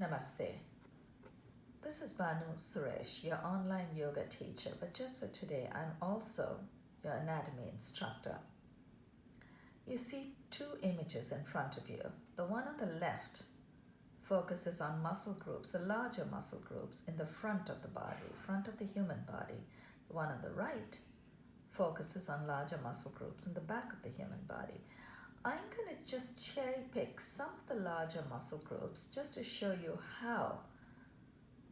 Namaste. This is Banu Suresh, your online yoga teacher, but just for today, I'm also your anatomy instructor. You see two images in front of you. The one on the left focuses on muscle groups, the larger muscle groups in the front of the body, front of the human body. The one on the right focuses on larger muscle groups in the back of the human body. I'm going to just cherry pick some of the larger muscle groups just to show you how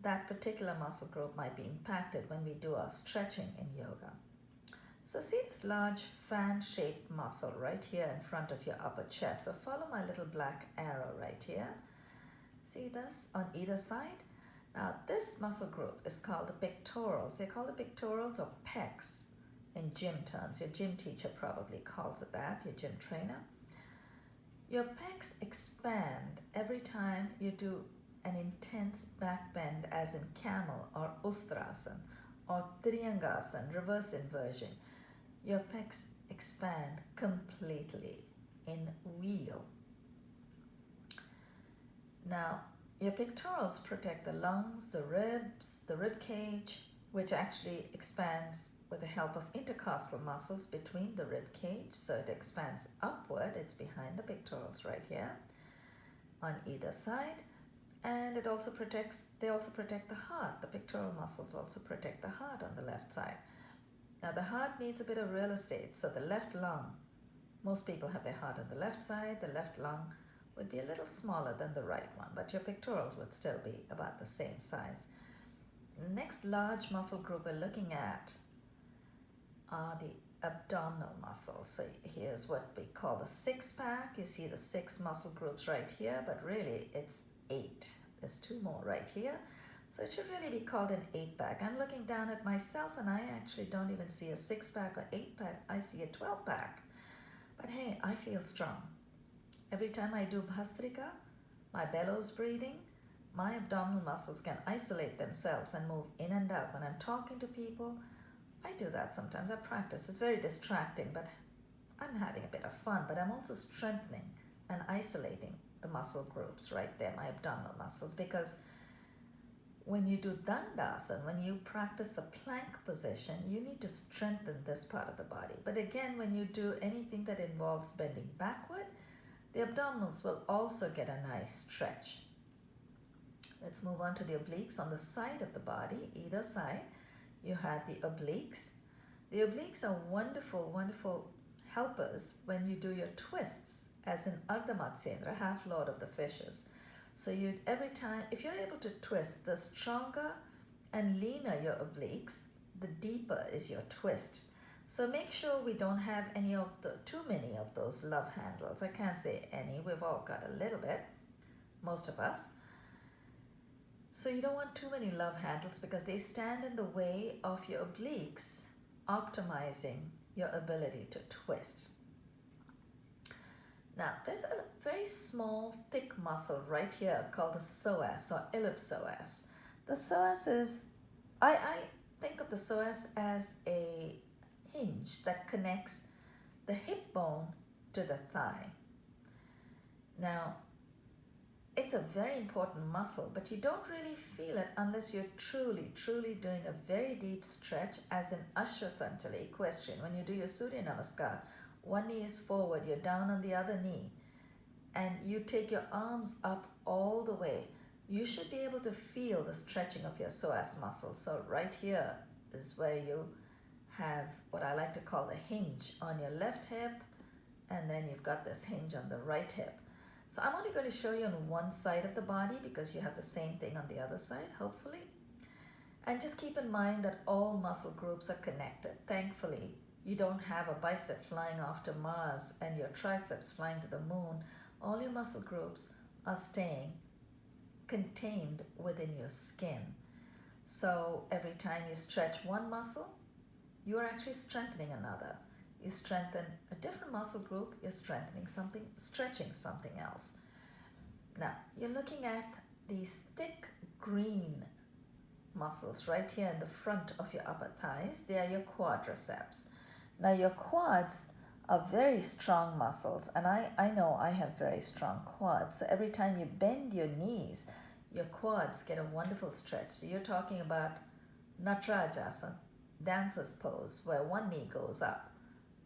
that particular muscle group might be impacted when we do our stretching in yoga. So see this large fan-shaped muscle right here in front of your upper chest. So follow my little black arrow right here. See this on either side? Now this muscle group is called the pectorals. They call the pectorals or pecs in gym terms. Your gym teacher probably calls it that, your gym trainer. Your pecs expand every time you do an intense back bend, as in camel or ustrasana or triangasana, reverse inversion. Your pecs expand completely in wheel. Now, your pectorals protect the lungs, the ribs, the rib cage, which actually expands with the help of intercostal muscles between the rib cage. So it expands upward. It's behind the pectorals right here on either side. And they also protect the heart. The pectoral muscles also protect the heart on the left side. Now the heart needs a bit of real estate. So the left lung, most people have their heart on the left side. The left lung would be a little smaller than the right one, but your pectorals would still be about the same size. The next large muscle group we're looking at are the abdominal muscles. So here's what we call the six-pack. You see the 6 muscle groups right here, but really it's 8. There's 2 more right here. So it should really be called an 8-pack. I'm looking down at myself and I actually don't even see a 6-pack or 8-pack. I see a 12-pack. But hey, I feel strong. Every time I do bhastrika, my bellows breathing, my abdominal muscles can isolate themselves and move in and out. When I'm talking to people, I do that sometimes. I practice. It's very distracting, but I'm having a bit of fun. But I'm also strengthening and isolating the muscle groups right there, my abdominal muscles, because when you do dandasana, when you practice the plank position, you need to strengthen this part of the body. But again, when you do anything that involves bending backward, the abdominals will also get a nice stretch. Let's move on to the obliques. On the side of the body, either side, you have the obliques. The obliques are wonderful, wonderful helpers when you do your twists, as in Ardha Matsyendra, half Lord of the Fishes. So you every time, if you're able to twist, the stronger and leaner your obliques, the deeper is your twist. So make sure we don't have too many of those love handles. I can't say any, we've all got a little bit, most of us. So you don't want too many love handles because they stand in the way of your obliques, optimizing your ability to twist. Now, there's a very small, thick muscle right here called the psoas or ellipsoas. The psoas is, I think of the psoas as a hinge that connects the hip bone to the thigh. Now, it's a very important muscle, but you don't really feel it unless you're truly, truly doing a very deep stretch, as in Ashvasanchali, equestrian. When you do your Surya Namaskar, one knee is forward, you're down on the other knee, and you take your arms up all the way. You should be able to feel the stretching of your psoas muscle. So right here is where you have what I like to call the hinge on your left hip, and then you've got this hinge on the right hip. So I'm only going to show you on one side of the body because you have the same thing on the other side, hopefully. And just keep in mind that all muscle groups are connected. Thankfully, you don't have a bicep flying off to Mars and your triceps flying to the moon. All your muscle groups are staying contained within your skin. So every time you stretch one muscle, you are actually strengthening another. You strengthen a different muscle group, you're strengthening something, stretching something else. Now, you're looking at these thick green muscles right here in the front of your upper thighs. They are your quadriceps. Now, your quads are very strong muscles, and I know I have very strong quads. So every time you bend your knees, Your quads get a wonderful stretch. So you're talking about Natarajasana, dancer's pose, where one knee goes up.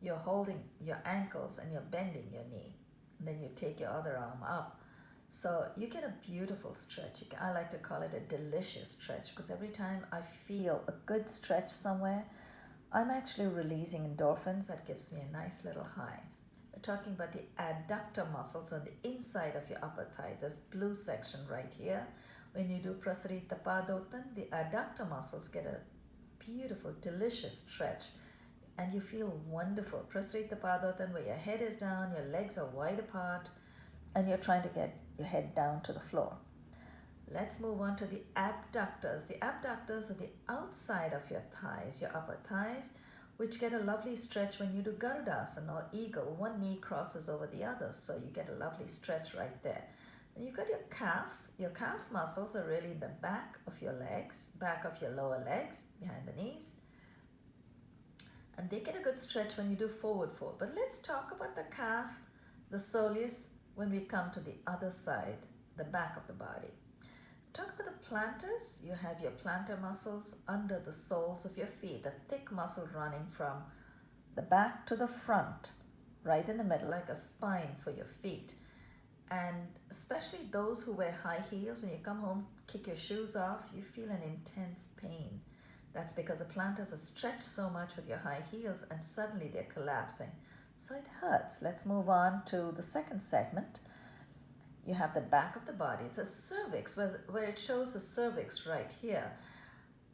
You're holding your ankles and you're bending your knee. And then you take your other arm up. So you get a beautiful stretch. I like to call it a delicious stretch because every time I feel a good stretch somewhere, I'm actually releasing endorphins that gives me a nice little high. We're talking about the adductor muscles on the inside of your upper thigh, this blue section right here. When you do Prasarita Padottan, the adductor muscles get a beautiful, delicious stretch and you feel wonderful. Prasarita Padottan, where your head is down, your legs are wide apart, and you're trying to get your head down to the floor. Let's move on to the abductors. The abductors are the outside of your thighs, your upper thighs, which get a lovely stretch when you do Garudasana or Eagle. One knee crosses over the other, so you get a lovely stretch right there. Then you've got your calf. Your calf muscles are really in the back of your legs, back of your lower legs, behind the knees. And they get a good stretch when you do forward fold. But let's talk about the calf, the soleus, when we come to the other side, the back of the body. Talk about the plantars. You have your plantar muscles under the soles of your feet, a thick muscle running from the back to the front, right in the middle, like a spine for your feet. And especially those who wear high heels, when you come home, kick your shoes off, you feel an intense pain. That's because the plantars have stretched so much with your high heels and suddenly they're collapsing. So it hurts. Let's move on to the second segment. You have the back of the body, the cervix, where it shows the cervix right here.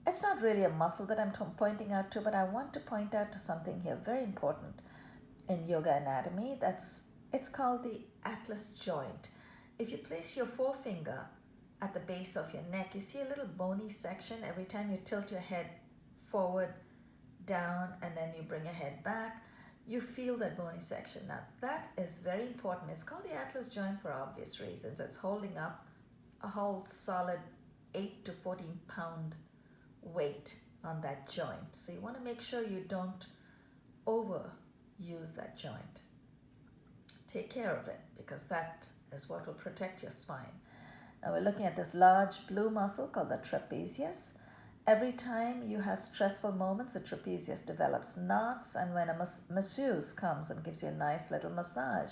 It's not really a muscle that I'm pointing out to, but I want to point out to something here very important in yoga anatomy. It's called the atlas joint. If you place your forefinger at the base of your neck, you see a little bony section every time you tilt your head forward, down, and then you bring your head back. You feel that bony section. Now that is very important. It's called the atlas joint for obvious reasons. It's holding up a whole solid 8 to 14 pound weight on that joint. So you want to make sure you don't overuse that joint. Take care of it because that is what will protect your spine. Now we're looking at this large blue muscle called the trapezius. Every time you have stressful moments, the trapezius develops knots, and when a masseuse comes and gives you a nice little massage,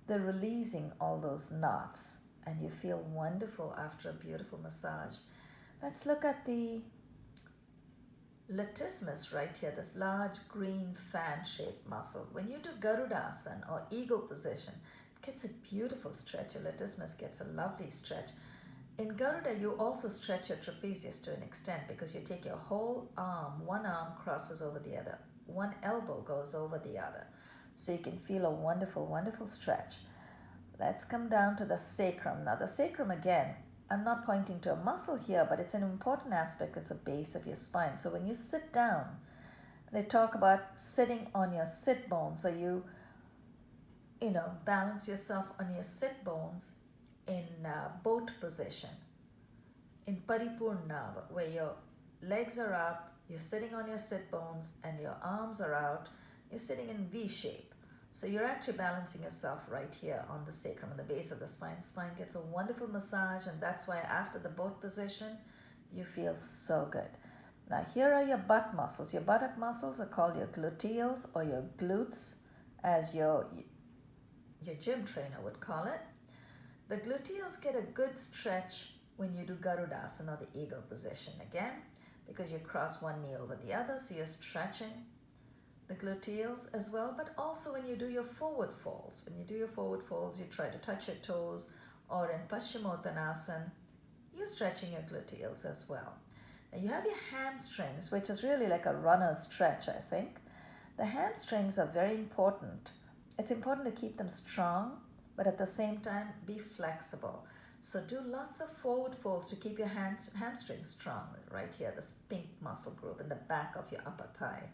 they're releasing all those knots, and you feel wonderful after a beautiful massage. Let's look at the latissimus right here, this large green fan-shaped muscle. When you do Garudasana or eagle position, it gets a beautiful stretch. Your latissimus gets a lovely stretch. In Garuda, you also stretch your trapezius to an extent because you take your whole arm, one arm crosses over the other, one elbow goes over the other. So you can feel a wonderful, wonderful stretch. Let's come down to the sacrum. Now the sacrum, again, I'm not pointing to a muscle here, but it's an important aspect. It's the base of your spine. So when you sit down, they talk about sitting on your sit bones. So you balance yourself on your sit bones in boat position, in Paripurna, where your legs are up, you're sitting on your sit bones, and your arms are out. You're sitting in V shape. So you're actually balancing yourself right here on the sacrum, on the base of the spine. Spine gets a wonderful massage, and that's why after the boat position, you feel so good. Now here are your butt muscles. Your buttock muscles are called your gluteals or your glutes, as your gym trainer would call it. The gluteals get a good stretch when you do Garudasana or the eagle position again, because you cross one knee over the other, so you're stretching the gluteals as well, but also when you do your forward folds. When you do your forward folds, you try to touch your toes, or in Paschimottanasana, you're stretching your gluteals as well. Now you have your hamstrings, which is really like a runner's stretch, I think. The hamstrings are very important. It's important to keep them strong, but at the same time, be flexible. So do lots of forward folds to keep your hamstrings strong. Right here, this pink muscle group in the back of your upper thigh.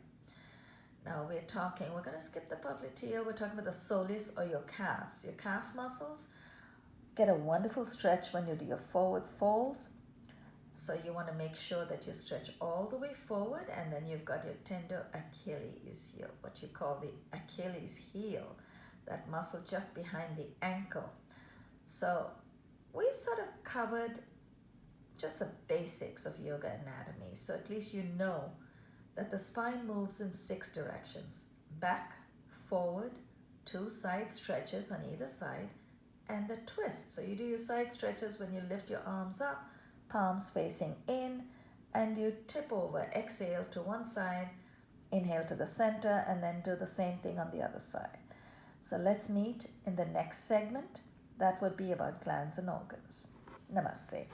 Now we're going to skip the popliteal. We're talking about the soleus or your calves. Your calf muscles get a wonderful stretch when you do your forward folds. So you want to make sure that you stretch all the way forward, and then you've got your tender Achilles, what you call the Achilles heel, that muscle just behind the ankle. So we've sort of covered just the basics of yoga anatomy. So at least you know that the spine moves in 6 directions: back, forward, 2 side stretches on either side, and the twist. So you do your side stretches when you lift your arms up, palms facing in, and you tip over. Exhale to one side, inhale to the center, and then do the same thing on the other side. So let's meet in the next segment. That would be about glands and organs. Namaste.